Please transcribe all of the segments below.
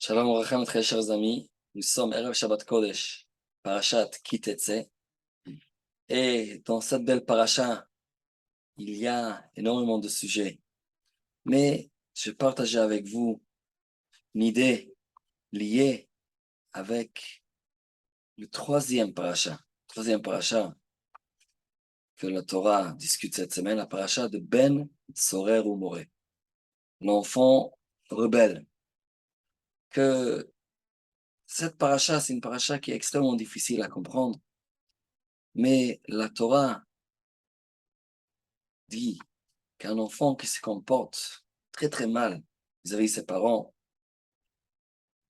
Shalom Orechem, très chers amis. Nous sommes Erev Shabbat Kodesh, Parashat Ki Tetzeh. Et dans cette belle paracha, il y a énormément de sujets. Mais je vais partager avec vous une idée liée avec le troisième paracha. Troisième paracha que la Torah discute cette semaine, la paracha de Ben Sorer ou Moré. L'enfant rebelle. Que cette paracha, c'est une paracha qui est extrêmement difficile à comprendre. Mais la Torah dit qu'un enfant qui se comporte très très mal vis-à-vis de ses parents,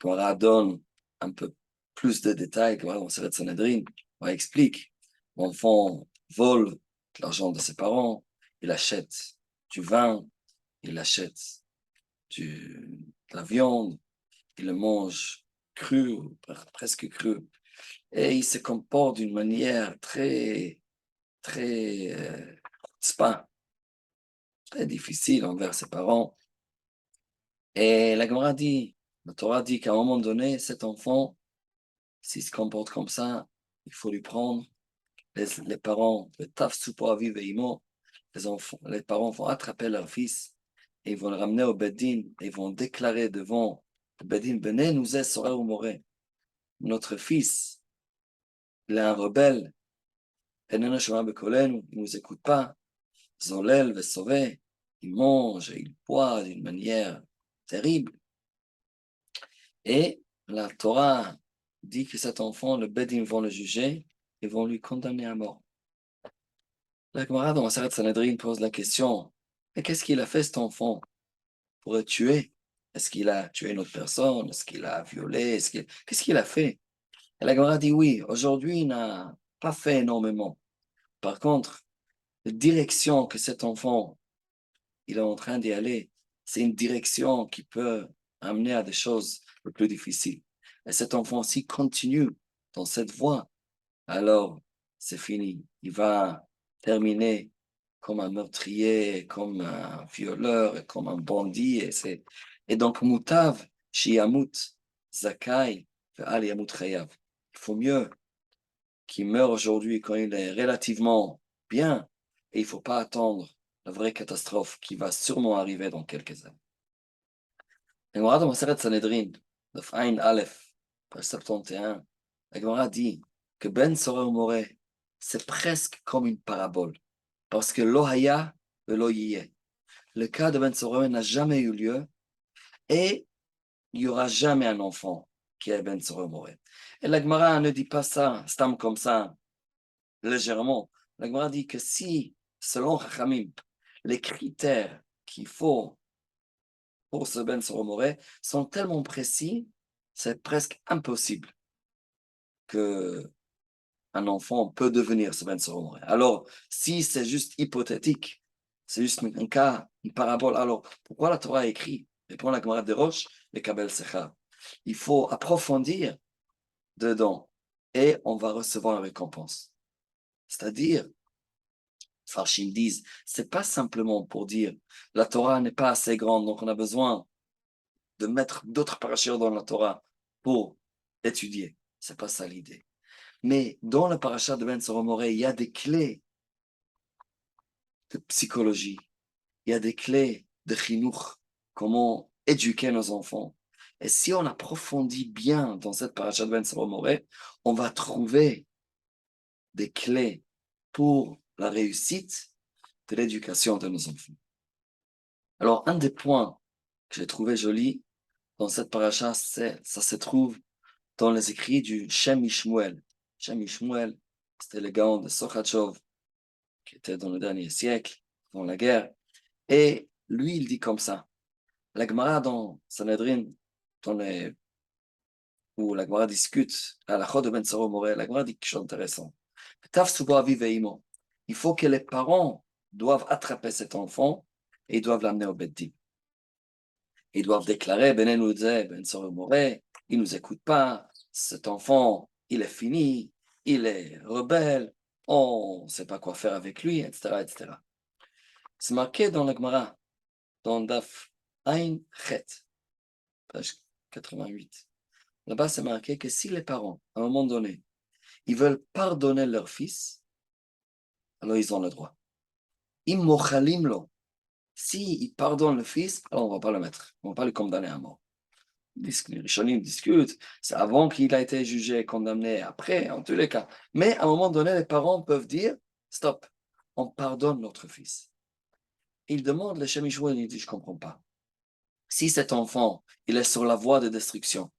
Gemara donne un peu plus de détails, Gemara dans Seret Sanhedrin, on explique, l'enfant vole l'argent de ses parents, il achète du vin, il achète de la viande, il le mange cru, presque cru, et il se comporte d'une manière très, très, c'est pas, très difficile envers ses parents. Et la Gemara dit, la Torah dit qu'à un moment donné, cet enfant, s'il se comporte comme ça, il faut lui prendre les parents, le taf soupo aviv veimo, les parents vont attraper leur fils et ils vont le ramener au Bedin et ils vont déclarer devant le Bedin, Bené nous est Sorah ou Moré. Notre fils, il est un rebelle, il ne nous écoute pas, Zolel ve sauvé, il mange et il boit d'une manière terrible. Et la Torah dit que cet enfant, le Bedin vont le juger et vont lui condamner à mort. La Gemara dans Maseret Sanhedrin pose la question, mais qu'est-ce qu'il a fait cet enfant pour le tuer? Est-ce qu'il a tué une autre personne? Est-ce qu'il a violé? Qu'est-ce qu'il a fait? Et la Gemara dit oui, aujourd'hui il n'a pas fait énormément. Par contre, la direction que cet enfant il est en train d'y aller, c'est une direction qui peut amener à des choses le plus difficiles. Et cet enfant-ci continue dans cette voie, alors c'est fini. Il va terminer comme un meurtrier, comme un violeur, comme un bandit. Et donc, mutav, shiyamut, zakai, ve'al yamut chayav. Il faut mieux qu'il meure aujourd'hui quand il est relativement bien, et il ne faut pas attendre la vraie catastrophe qui va sûrement arriver dans quelques années. La Gemara dans Maseret Sanhedrin, Daf Ain Aleph, page 71, la Gemara dit que Ben Sorer Moré, c'est presque comme une parabole, parce que lo haya ve lo yiyeh. Le cas de Ben Sorer n'a jamais eu lieu, et il n'y aura jamais un enfant qui est Ben Sorer Moré. Et la Gemara ne dit pas ça, stam comme ça, légèrement. La Gemara dit que si, selon Chachamim, les critères qu'il faut pour ce Ben Soromoré sont tellement précis, c'est presque impossible qu'un enfant peut devenir ce Ben Soromoré. Alors, si c'est juste hypothétique, c'est juste un cas, une parabole, alors pourquoi la Torah a écrit, répond la Gemara de Roche, le Kabel Secha? Il faut approfondir dedans et on va recevoir la récompense. C'est-à-dire, Farshim disent, c'est pas simplement pour dire la Torah n'est pas assez grande, donc on a besoin de mettre d'autres parachutes dans la Torah pour étudier. C'est pas ça l'idée. Mais dans le parachat de Ben Soromoré, il y a des clés de psychologie, il y a des clés de chinuch, comment éduquer nos enfants. Et si on approfondit bien dans cette parachat de Ben Soromoré, on va trouver des clés pour la réussite de l'éducation de nos enfants. Alors, un des points que j'ai trouvé joli dans cette paracha, ça se trouve dans les écrits du Shem Ishmuel. Shem Ishmuel, c'était le gaon de Sokhachov, qui était dans le dernier siècle, dans la guerre. Et lui, il dit comme ça. La Gemara dans Sanhedrin, où la Gemara discute à la Chod de Ben Soromoré, la Gemara dit quelque chose d'intéressant. Il faut que les parents doivent attraper cet enfant et ils doivent l'amener au Beddin. Ils doivent déclarer, Ben Soromoré, il ne nous écoute pas, cet enfant, il est fini, il est rebelle, on ne sait pas quoi faire avec lui, etc., etc. C'est marqué dans la Gemara, dans Daf Ain Chet, page 88. Là-bas, c'est marqué que si les parents, à un moment donné, ils veulent pardonner leur fils, alors ils ont le droit. Immochalim lo. S'ils pardonnent le fils, alors on ne va pas le mettre. On ne va pas le condamner à mort. Les Rishonim discutent, c'est avant qu'il a été jugé, condamné, après, en tous les cas. Mais à un moment donné, les parents peuvent dire, stop, on pardonne notre fils. Ils demandent, le Shem Yishmael, il dit, je ne comprends pas. Si cet enfant, il est sur la voie de destruction,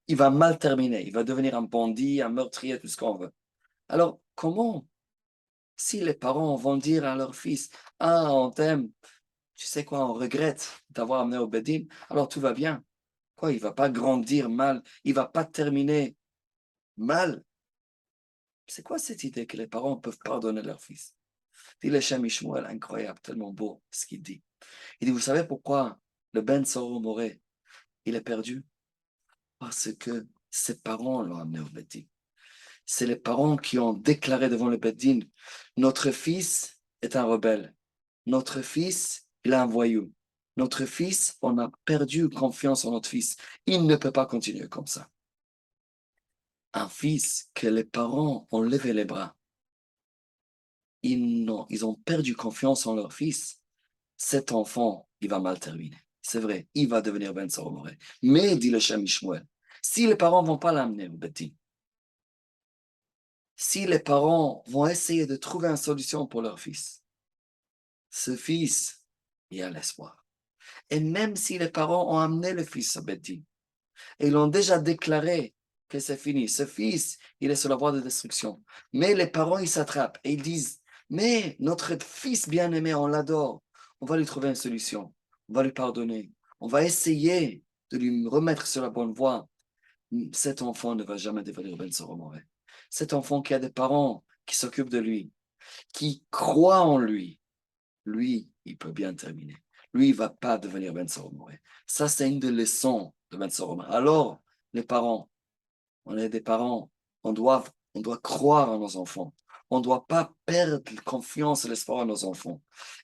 il va mal terminer, il va devenir un bandit, un meurtrier, tout ce qu'on veut. Alors, comment, si les parents vont dire à leur fils, ah, on t'aime, tu sais quoi, on regrette d'avoir amené au Bedin, alors tout va bien. Quoi, il ne va pas grandir mal, il ne va pas terminer mal. C'est quoi cette idée que les parents peuvent pardonner leur fils? Dit le Shem Yishmael, incroyable, tellement beau ce qu'il dit. Il dit, vous savez pourquoi le Ben Soromoré, il est perdu? Parce que ses parents l'ont amené au Bedin. C'est les parents qui ont déclaré devant le Bedin, notre fils est un rebelle. Notre fils, il est un voyou. Notre fils, on a perdu confiance en notre fils. Il ne peut pas continuer comme ça. Un fils que les parents ont levé les bras, ils ont perdu confiance en leur fils. Cet enfant, il va mal terminer. C'est vrai, il va devenir Ben Soromoré. Mais, dit le Shem Yishmael, si les parents ne vont pas l'amener au Beti, si les parents vont essayer de trouver une solution pour leur fils, ce fils, il y a l'espoir. Et même si les parents ont amené le fils au Beti, et ils ont déjà déclaré que c'est fini, ce fils, il est sur la voie de destruction. Mais les parents, ils s'attrapent et ils disent, mais notre fils bien-aimé, on l'adore, on va lui trouver une solution, on va lui pardonner, on va essayer de lui remettre sur la bonne voie. Cet enfant ne va jamais devenir Ben Soromoré. Cet enfant qui a des parents qui s'occupent de lui, qui croient en lui, lui, il peut bien terminer. Lui, il ne va pas devenir Ben Soromoré. Ça, c'est une des leçons de Ben Soromoré. Alors, les parents, on est des parents, on doit croire en nos enfants. On ne doit pas perdre confiance et l'espoir en nos enfants.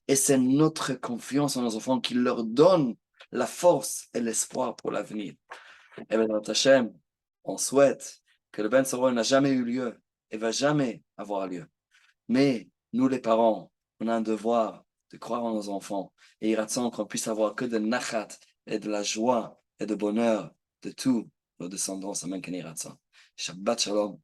Et c'est notre confiance en nos enfants qui leur donne la force et l'espoir pour l'avenir. Et bien, dans Hachem, on souhaite que le Ben Soromoré n'a jamais eu lieu et va jamais avoir lieu. Mais nous, les parents, on a un devoir de croire en nos enfants et il attend qu'on puisse avoir que de nachat et de la joie et de bonheur de tous nos descendants. Amen. Shabbat shalom.